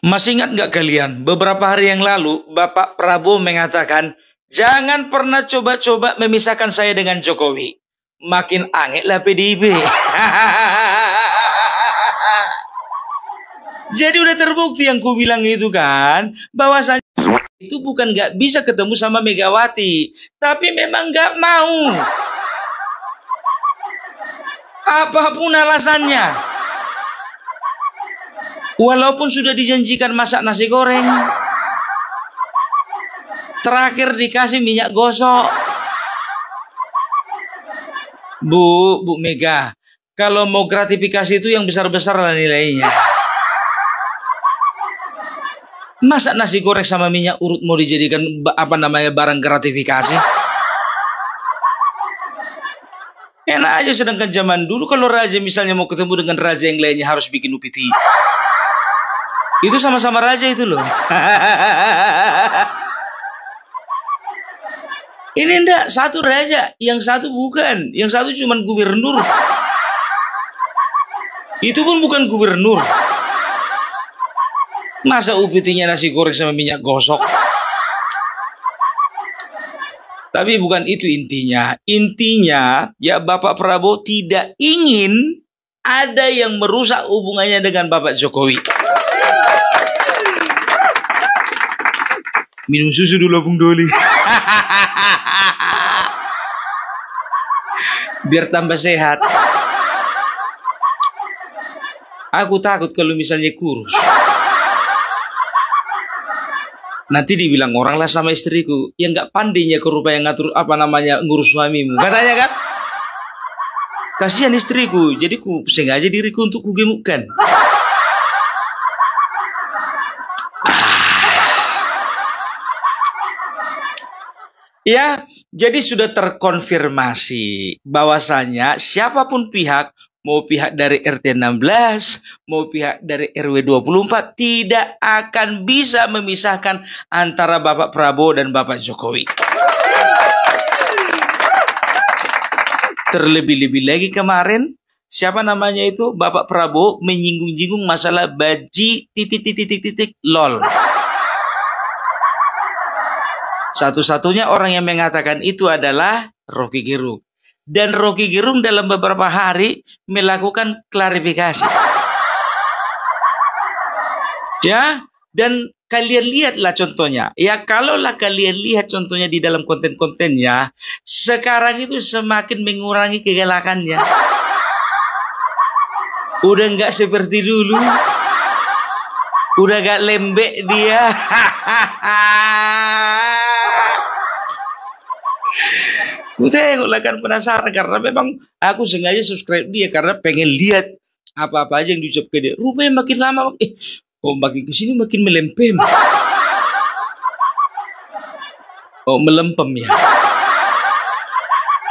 Masih ingat nggak kalian? Beberapa hari yang lalu, Bapak Prabowo mengatakan, jangan pernah coba-coba memisahkan saya dengan Jokowi. Makin anget lah PDIP. Jadi udah terbukti yang ku bilang itu kan, bahwasanya itu bukan nggak bisa ketemu sama Megawati, tapi memang nggak mau. Apapun alasannya. Walaupun sudah dijanjikan masak nasi goreng, terakhir dikasih minyak gosok. Bu Mega, kalau mau gratifikasi itu yang besar-besar lah nilainya. Masa nasi goreng sama minyak urut mau dijadikan barang gratifikasi? Enak aja, sedangkan zaman dulu kalau raja misalnya mau ketemu dengan raja yang lainnya harus bikin upeti. Itu sama-sama raja itu loh. Ini enggak, satu raja, yang satu bukan, yang satu cuman gubernur. Itu pun bukan gubernur. Masa upetinya nasi goreng sama minyak gosok? Tapi bukan itu intinya. Intinya, ya Bapak Prabowo tidak ingin ada yang merusak hubungannya dengan Bapak Jokowi. Minum susu dulu, Bung Doli. Biar tambah sehat. Aku takut kalau misalnya kurus. Nanti dibilang orang lah sama istriku, yang nggak pandainya ke rupa yang ngatur ngurus suamimu. Katanya kan, kasihan istriku, jadi ku sengaja diriku untuk kugemukkan. Ya, jadi sudah terkonfirmasi bahwasanya siapapun pihak, mau pihak dari RT 16, mau pihak dari RW 24, tidak akan bisa memisahkan antara Bapak Prabowo dan Bapak Jokowi. Terlebih-lebih lagi kemarin, siapa namanya itu, Bapak Prabowo menyinggung-nyinggung masalah baji ... lol. Satu-satunya orang yang mengatakan itu adalah Rocky Gerung. Dan Rocky Gerung dalam beberapa hari melakukan klarifikasi. Ya, dan kalian lihatlah contohnya. Ya, kalaulah kalian lihat contohnya di dalam konten-kontennya, sekarang itu semakin mengurangi kegalakannya. Udah nggak seperti dulu. Udah gak lembek dia. Ku tengoklah kan, penasaran, karena memang aku sengaja subscribe dia karena pengen lihat apa-apa aja yang diucap ke dia. Rupanya makin lama, makin kesini makin melempem. Oh, melempem ya.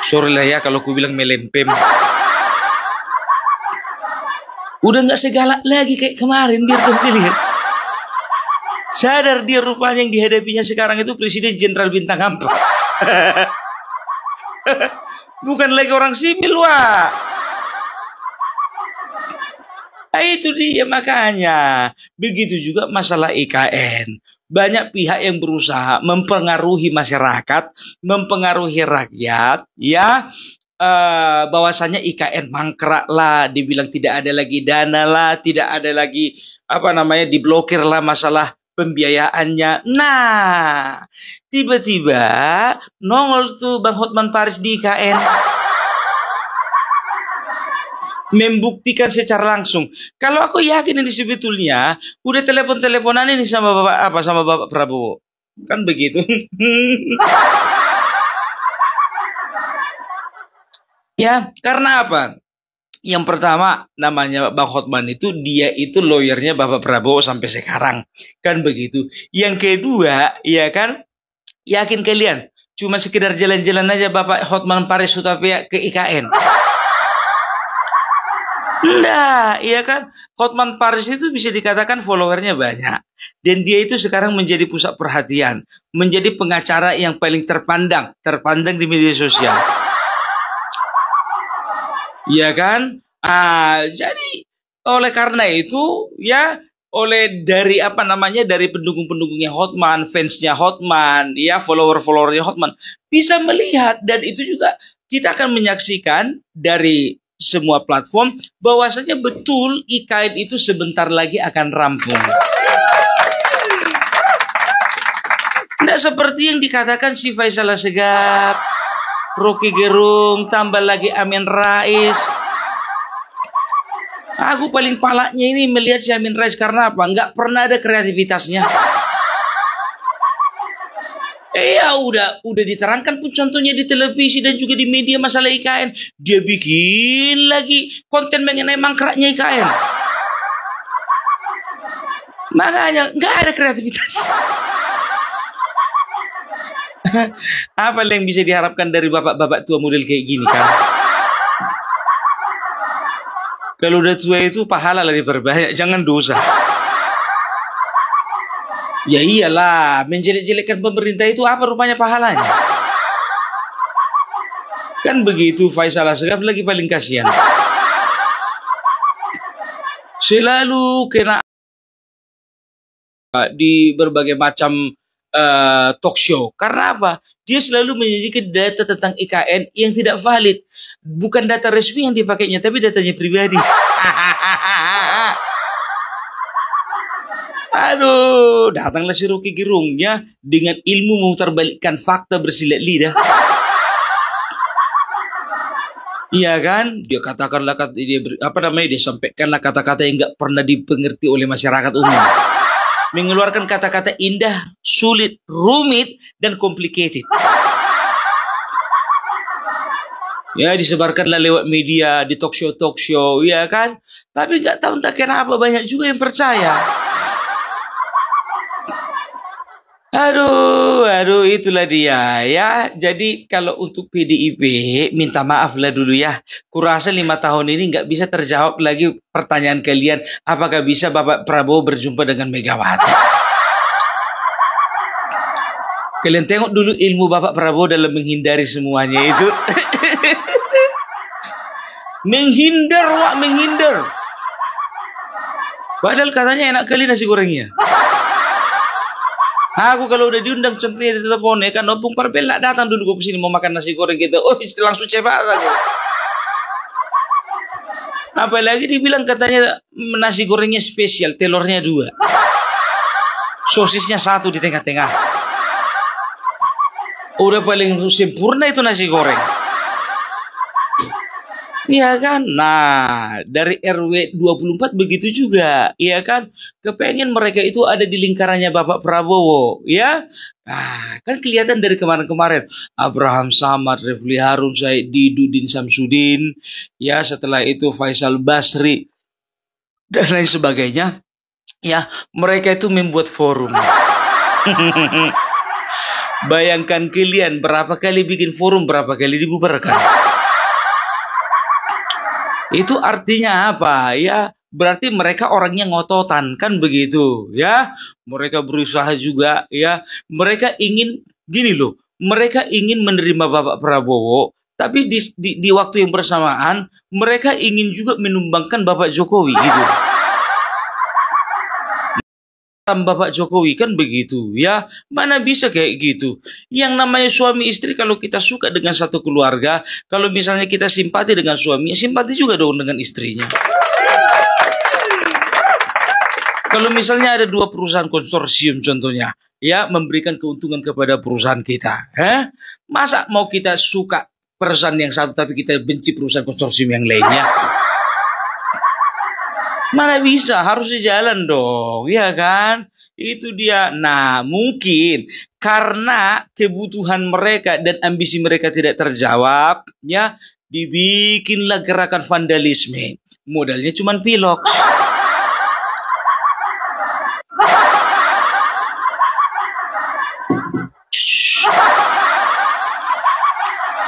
Sorry lah ya kalau ku bilang melempem. Udah nggak segalak lagi kayak kemarin, biar tuh lihat. Sadar dia rupanya yang dihadapinya sekarang itu Presiden Jenderal Bintang 4. Bukan lagi orang sipil, wah. Nah, itu dia makanya. Begitu juga masalah IKN. Banyak pihak yang berusaha mempengaruhi masyarakat, mempengaruhi rakyat, ya. Bahwasanya IKN mangkrak lah, dibilang tidak ada lagi dana lah, tidak ada lagi diblokir lah masalah pembiayaannya. Nah, tiba-tiba nongol tuh Bang Hotman Paris di IKN, membuktikan secara langsung. Kalau aku yakin ini sebetulnya udah telepon-teleponan ini sama Bapak Prabowo, kan begitu. Ya, karena apa? Yang pertama, namanya Bang Hotman itu, dia itu lawyernya Bapak Prabowo sampai sekarang. Kan begitu. Yang kedua, ya kan, yakin kalian cuma sekedar jalan-jalan aja Bapak Hotman Paris Hutapea ke IKN? Enggak, iya kan? Hotman Paris itu bisa dikatakan followernya banyak. Dan dia itu sekarang menjadi pusat perhatian. Menjadi pengacara yang paling terpandang di media sosial. Ya kan? Jadi oleh karena itu, ya, oleh dari apa namanya, dari pendukung-pendukungnya Hotman, fansnya Hotman, ya follower-followernya Hotman bisa melihat, dan itu juga kita akan menyaksikan dari semua platform bahwasanya betul IKN itu sebentar lagi akan rampung. Tidak seperti yang dikatakan si Faisal Assegaf, Rocky Gerung, tambah lagi Amin Rais. Aku paling palaknya ini melihat si Amin Rais karena apa? Nggak pernah ada kreativitasnya. Ya udah diterangkan pun contohnya di televisi dan juga di media masalah IKN. Dia bikin lagi konten mengenai mangkraknya IKN. Makanya nggak ada kreativitas. Apa yang bisa diharapkan dari bapak-bapak tua model kayak gini kan? Kalau udah tua itu pahala lah diperbanyak, jangan dosa. Ya iyalah, menjelek-jelekkan pemerintah itu apa rupanya pahalanya? Kan begitu. Faisal Assegaf lagi paling kasihan. Selalu kena di berbagai macam talk show. Karena apa? Dia selalu menyajikan data tentang IKN yang tidak valid. Bukan data resmi yang dipakainya, tapi datanya pribadi. Aduh, datanglah si Rocky Gerungnya dengan ilmu memutarbalikkan fakta bersilat lidah. Iya kan? Dia katakanlah dia sampaikanlah kata-kata yang nggak pernah dipengerti oleh masyarakat umum. Mengeluarkan kata-kata indah, sulit, rumit, dan complicated. Ya, disebarkanlah lewat media, di talk show, ya kan? Tapi nggak tahu entah kenapa banyak juga yang percaya. Aduh, itulah dia ya. Jadi kalau untuk PDIP, minta maaf lah dulu ya. Kurasa 5 tahun ini nggak bisa terjawab lagi pertanyaan kalian. Apakah bisa Bapak Prabowo berjumpa dengan Megawati? Kalian tengok dulu ilmu Bapak Prabowo dalam menghindari semuanya itu. menghindar. Padahal katanya enak kali nasi gorengnya. Aku kalau udah diundang contohnya di telepon ya kan, Opung Parpel datang dulu ke sini mau makan nasi goreng gitu. Oh, langsung cepat aja. Apalagi dibilang katanya nasi gorengnya spesial, telurnya 2. Sosisnya 1 di tengah-tengah. Udah paling sempurna itu nasi goreng. Iya kan? Nah, dari RW 24 begitu juga, iya kan? Kepengen mereka itu ada di lingkarannya Bapak Prabowo, ya? Nah, kan kelihatan dari kemarin-kemarin. Abraham Samad, Refli Harun, Said Dudin Samsudin, ya setelah itu Faisal Basri, dan lain sebagainya. Ya, mereka itu membuat forum. Bayangkan kalian berapa kali bikin forum, berapa kali dibubarkan. Itu artinya apa? Ya, berarti mereka orangnya ngototan, kan begitu, ya. Mereka berusaha juga, ya. Mereka ingin gini loh. Mereka ingin menerima Bapak Prabowo, tapi di waktu yang bersamaan mereka ingin juga menumbangkan Bapak Jokowi gitu. Bapak Jokowi kan begitu, ya. Mana bisa kayak gitu. Yang namanya suami istri, kalau kita suka dengan satu keluarga, kalau misalnya kita simpati dengan suaminya, simpati juga dong dengan istrinya. Kalau misalnya ada 2 perusahaan konsorsium contohnya, ya, memberikan keuntungan kepada perusahaan kita, masa mau kita suka perusahaan yang satu tapi kita benci perusahaan konsorsium yang lainnya? Mana bisa, harus jalan dong, ya kan? Itu dia. Nah, mungkin karena kebutuhan mereka dan ambisi mereka tidak terjawab, ya, dibikinlah gerakan vandalisme. Modalnya cuma piloks.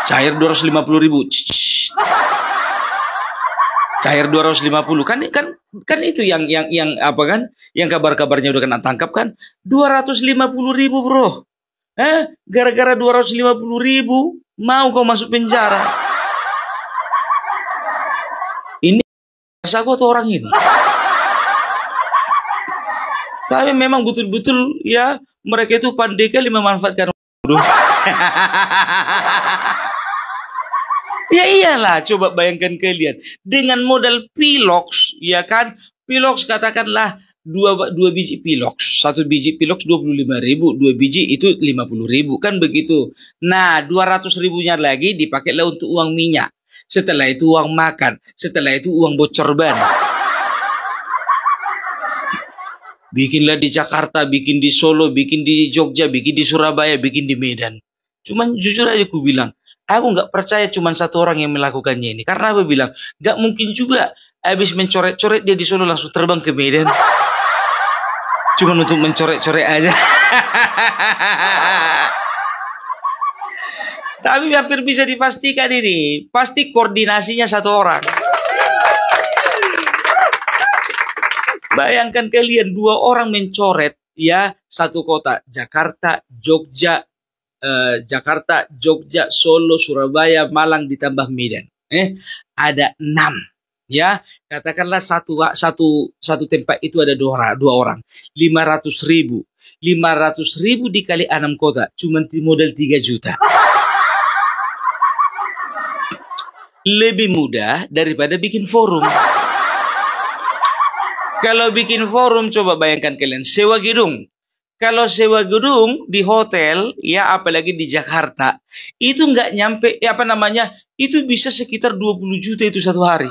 Cair 250.000. Cair 250 kan itu yang apa kan, yang kabar-kabarnya udah kena tangkap kan, 250.000 bro. Gara-gara 250.000 mau kau masuk penjara. Ini rasa aku tuh orang ini. Tapi memang betul-betul ya mereka itu pandai kali memanfaatkan bodoh. Ya iyalah, coba bayangkan kalian dengan modal pilox, ya kan? Pilox katakanlah dua biji pilox, satu biji pilox 25.000, dua biji itu 50.000, kan begitu. Nah, 200.000-nya lagi dipakailah untuk uang minyak. Setelah itu uang makan, setelah itu uang bocor ban. Bikinlah di Jakarta, bikin di Solo, bikin di Jogja, bikin di Surabaya, bikin di Medan. Cuman jujur aja aku bilang, aku nggak percaya cuma satu orang yang melakukannya ini. Karena aku bilang, nggak mungkin juga habis mencoret-coret dia di Solo langsung terbang ke Medan. Cuman untuk mencoret-coret aja. Tapi hampir bisa dipastikan ini, pasti koordinasinya satu orang. Bayangkan kalian 2 orang mencoret ya satu kota, Jakarta, Jogja, Solo, Surabaya, Malang ditambah Medan. Ada 6 ya. Katakanlah satu tempat itu ada 2 orang. 500.000. 500.000 dikali 6 kota, cuma modal 3 juta. Lebih mudah daripada bikin forum. Kalau bikin forum, coba bayangkan kalian, sewa gedung. Kalau sewa gedung di hotel, ya apalagi di Jakarta, itu nggak nyampe, itu bisa sekitar 20 juta itu satu hari.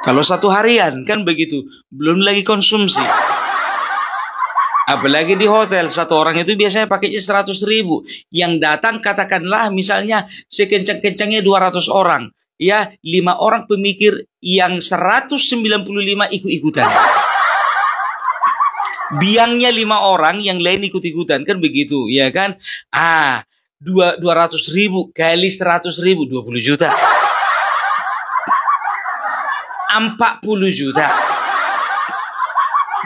Kalau satu harian, kan begitu. Belum lagi konsumsi. Apalagi di hotel, satu orang itu biasanya pakainya 100.000. Yang datang katakanlah misalnya sekencang-kencangnya 200 orang. Ya, 5 orang pemikir, yang 195 ikut-ikutan. Biangnya 5 orang, yang lain ikut-ikutan, kan begitu, ya kan? 200.000 kali 100.000, 20 juta. 40 juta.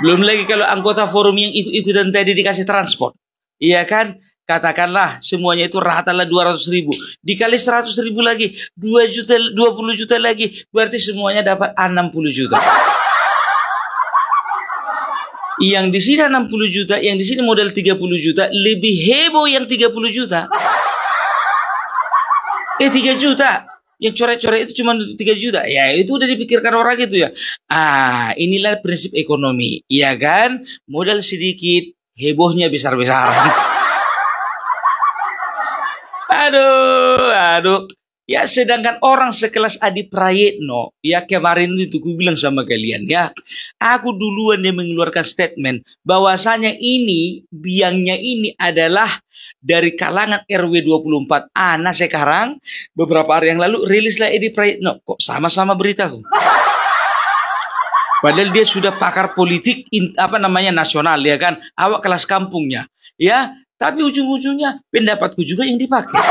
Belum lagi kalau anggota forum yang ikut-ikutan tadi dikasih transport. Iya kan? Katakanlah semuanya itu ratalah 200.000. Dikali 100.000 lagi, 2 juta, 20 juta lagi. Berarti semuanya dapat 60 juta. Yang di sini 60 juta, yang di sini modal 30 juta. Lebih heboh yang 30 juta. 3 juta. Yang coret-coret itu cuma 3 juta. Ya itu udah dipikirkan orang itu ya. Inilah prinsip ekonomi. Iya kan? Modal sedikit, hebohnya besar-besaran. Aduh. Ya sedangkan orang sekelas Adi Prayitno, ya kemarin itu gue bilang sama kalian ya, aku duluan dia mengeluarkan statement bahwasanya ini biangnya ini adalah dari kalangan RW 24. Nah sekarang beberapa hari yang lalu rilislah Adi Prayitno, kok sama-sama beritahu. Padahal dia sudah pakar politik nasional ya kan, awak kelas kampungnya. Ya, tapi ujung-ujungnya pendapatku juga yang dipakai.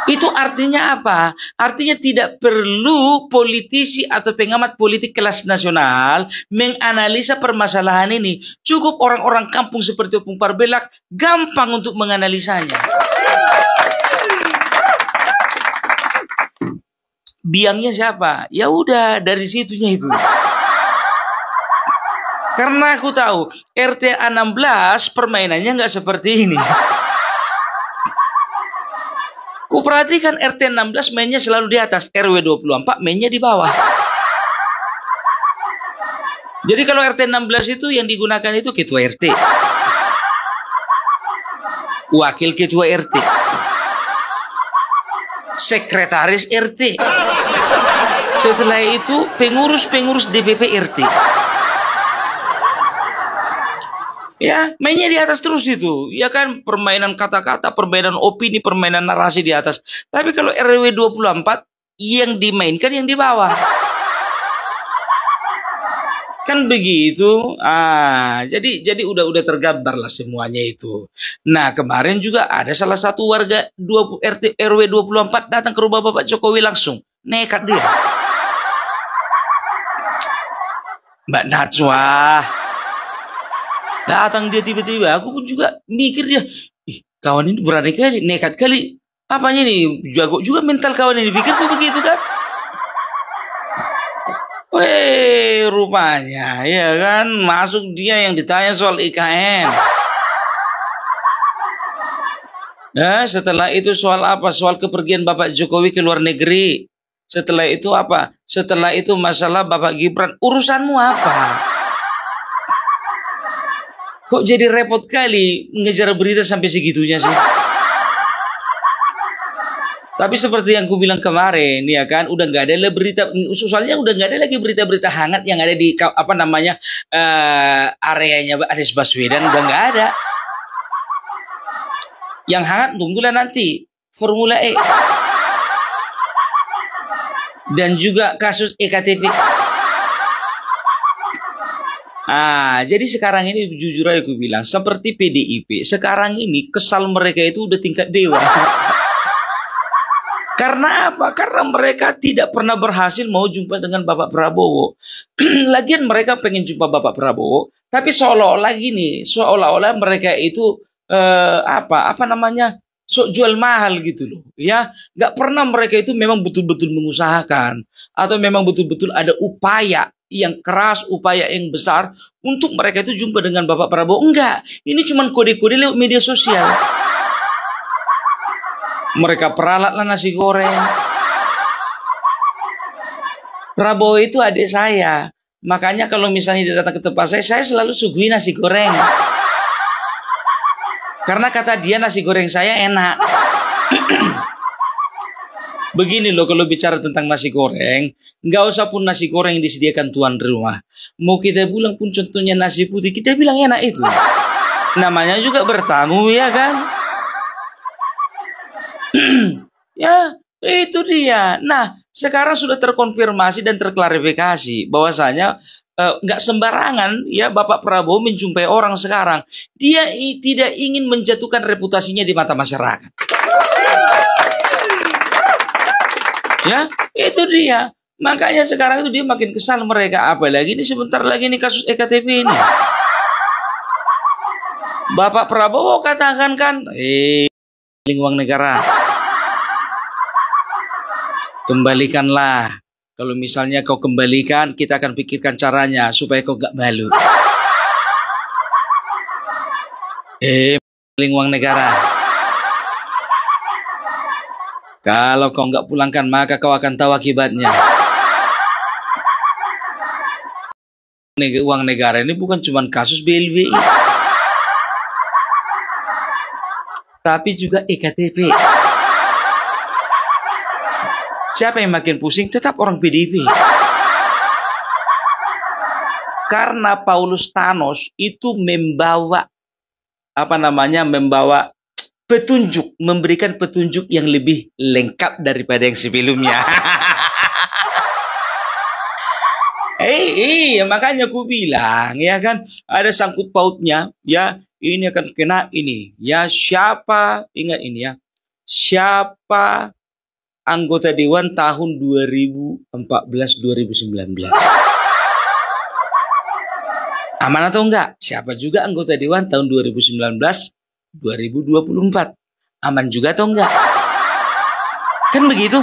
Itu artinya apa? Artinya tidak perlu politisi atau pengamat politik kelas nasional menganalisa permasalahan ini. Cukup orang-orang kampung seperti Opung Parbelak gampang untuk menganalisanya. Biangnya siapa? Ya udah dari situnya itu. Karena aku tahu RT 16 permainannya nggak seperti ini. Kuperhatikan RT 16 mainnya selalu di atas, RW 24 mainnya di bawah. Jadi kalau RT 16 itu yang digunakan itu ketua RT, wakil ketua RT, sekretaris RT, setelah itu pengurus DPP RT. Ya, mainnya di atas terus itu. Ya kan, permainan kata-kata, permainan opini, permainan narasi di atas. Tapi kalau RW 24 yang dimainkan yang di bawah. Kan begitu. Jadi udah tergambar lah semuanya itu. Nah, kemarin juga ada salah satu warga RW 24 datang ke rumah Bapak Jokowi langsung. Nekat dia. Mbak Najwa datang dia tiba-tiba, aku pun juga mikir dia, kawan ini berani kali, nekat kali, apanya nih, jago juga mental kawan ini, pikirku begitu kan. Weh, rupanya ya kan masuk dia yang ditanya soal IKN. Setelah itu soal apa? Soal kepergian Bapak Jokowi ke luar negeri. Setelah itu apa? Setelah itu masalah Bapak Gibran. Urusanmu apa? Kok jadi repot kali ngejar berita sampai segitunya sih? Tapi seperti yang ku bilang kemarin, ya kan, udah nggak ada berita, soalnya udah nggak ada lagi berita-berita hangat yang ada di apa namanya areanya Anies Baswedan, udah nggak ada. Yang hangat tunggulah nanti Formula E dan juga kasus EKTP. Jadi sekarang ini jujur aja aku bilang, seperti PDIP, sekarang ini kesal mereka itu udah tingkat dewa. Karena apa? Karena mereka tidak pernah berhasil mau jumpa dengan Bapak Prabowo. Lagian mereka pengen jumpa Bapak Prabowo, tapi seolah-olah gini, seolah-olah mereka itu apa namanya? Sok jual mahal gitu loh, ya. Nggak pernah mereka itu memang betul-betul mengusahakan atau memang betul-betul ada upaya yang keras, upaya yang besar untuk mereka itu jumpa dengan Bapak Prabowo. Enggak, ini cuma kode-kode lewat media sosial. Mereka peralatlah nasi goreng. Prabowo itu adik saya. Makanya kalau misalnya dia datang ke tempat saya selalu suguhi nasi goreng. Karena kata dia nasi goreng saya enak. Begini loh kalau bicara tentang nasi goreng. Nggak usah pun nasi goreng yang disediakan tuan rumah. Mau kita bilang pun contohnya nasi putih, kita bilang enak itu. Namanya juga bertamu, ya kan? Ya, itu dia. Nah, sekarang sudah terkonfirmasi dan terklarifikasi bahwasanya nggak sembarangan ya Bapak Prabowo menjumpai orang sekarang. Dia tidak ingin menjatuhkan reputasinya di mata masyarakat. Ya, itu dia. Makanya sekarang itu dia makin kesal mereka. Apalagi ini sebentar lagi nih kasus EKTP ini. Bapak Prabowo katakan kan, uang negara. Kembalikanlah. Kalau misalnya kau kembalikan, kita akan pikirkan caranya supaya kau gak malu. Uang negara. Kalau kau gak pulangkan, maka kau akan tahu akibatnya. Uang negara ini bukan cuma kasus BLBI, tapi juga EKTP. Siapa yang makin pusing? Tetap orang PDIP. Karena Paulus Thanos itu membawa petunjuk, memberikan petunjuk yang lebih lengkap daripada yang sebelumnya. Makanya aku bilang, ya kan, ada sangkut pautnya, ya, ini akan kena ini, ya, siapa, ingat ini ya, siapa anggota Dewan tahun 2014-2019. Aman atau enggak? Siapa juga anggota Dewan tahun 2019-2024? Aman juga atau enggak? Kan begitu?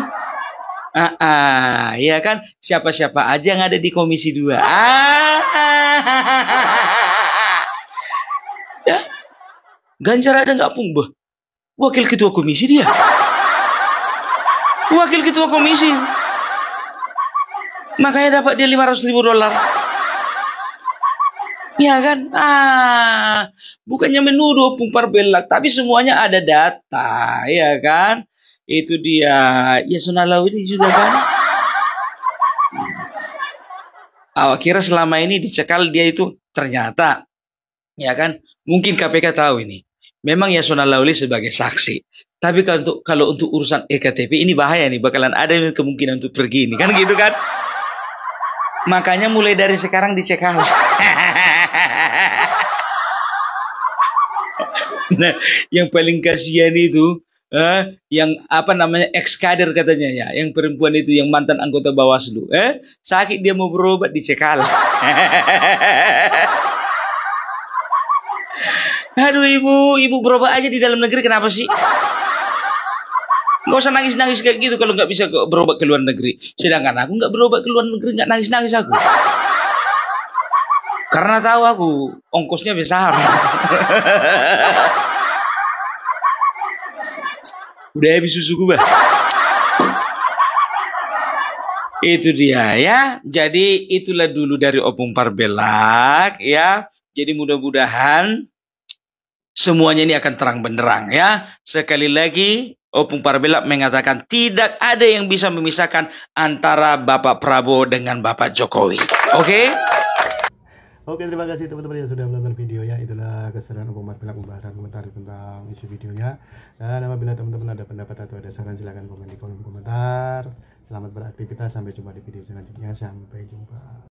Ya kan? Siapa-siapa aja yang ada di Komisi 2. Ya, Ganjar ada enggak pun? Wakil ketua komisi dia. Wakil ketua komisi. Makanya dapat dia $500.000. Ya kan? Bukannya menuduh pumpar belak, tapi semuanya ada data, ya kan? Itu dia. Yasona Lawli juga kan? Awak kira selama ini dicekal dia itu, ternyata, ya kan? Mungkin KPK tahu ini. Memang Yasona Lawli sebagai saksi. Tapi kalau untuk urusan EKTP ini bahaya nih, bakalan ada kemungkinan untuk pergi nih, kan gitu kan? Makanya mulai dari sekarang dicekal. Nah, yang paling kasihan itu yang ex kader katanya ya, yang perempuan itu yang mantan anggota Bawaslu, sakit dia mau berobat dicekal. Aduh ibu berobat aja di dalam negeri, kenapa sih? Nggak usah nangis-nangis kayak gitu kalau nggak bisa berobat ke luar negeri. Sedangkan aku nggak berobat ke luar negeri, nggak nangis-nangis aku. Karena tahu aku ongkosnya besar. Udah habis susuku, bah. Itu dia ya. Jadi itulah dulu dari Opung Parbelak ya. Jadi mudah-mudahan semuanya ini akan terang benderang ya. Sekali lagi Opung Parbelak mengatakan tidak ada yang bisa memisahkan antara Bapak Prabowo dengan Bapak Jokowi. Oke? Oke, terima kasih teman-teman yang sudah menonton videonya. Itulah keseruan Opung Parbelak membahas komentar tentang isu videonya. Dan apabila teman-teman ada pendapat atau ada saran, silahkan komen di kolom komentar. Selamat beraktivitas, sampai jumpa di video selanjutnya. Sampai jumpa.